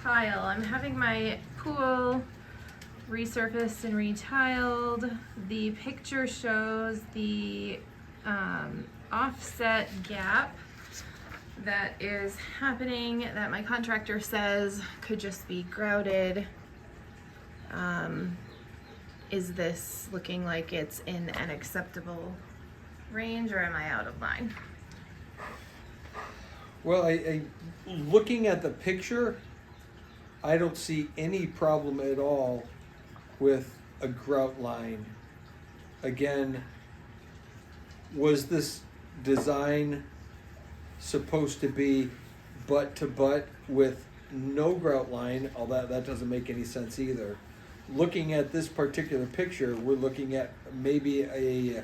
tile. I'm having my pool resurfaced and retiled. The picture shows the offset gap that is happening that my contractor says could just be grouted. Is this looking like it's in an acceptable range, or am I out of line? Well, I looking at the picture, I don't see any problem at all with a grout line. Again, was this design supposed to be butt to butt with no grout line? Although that doesn't make any sense either. Looking at this particular picture, we're looking at maybe a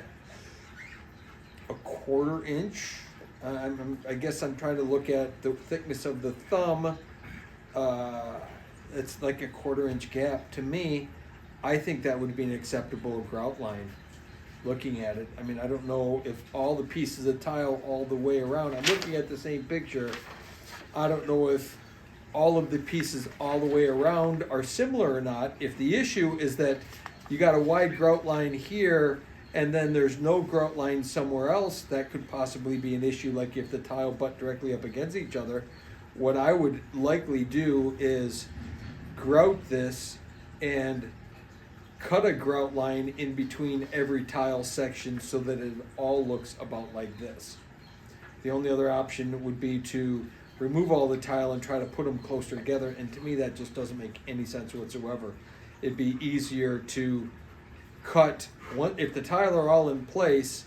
quarter inch. I guess I'm trying to look at the thickness of the thumb. It's like a quarter inch gap. To me, I think that would be an acceptable grout line. Looking at it, I mean, I don't know if all the pieces of tile all the way around. I'm looking at the same picture. I don't know if all of the pieces all the way around are similar or not. If the issue is that you got a wide grout line here and then there's no grout line somewhere else, that could possibly be an issue, like if the tile butt directly up against each other. What I would likely do is grout this and cut a grout line in between every tile section so that it all looks about like this. The only other option would be to remove all the tile and try to put them closer together, and to me that just doesn't make any sense whatsoever. It'd be easier to cut one, if the tile are all in place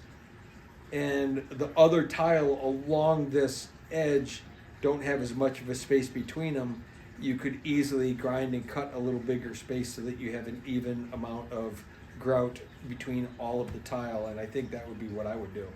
and the other tile along this edge don't have as much of a space between them, you could easily grind and cut a little bigger space so that you have an even amount of grout between all of the tile, and I think that would be what I would do.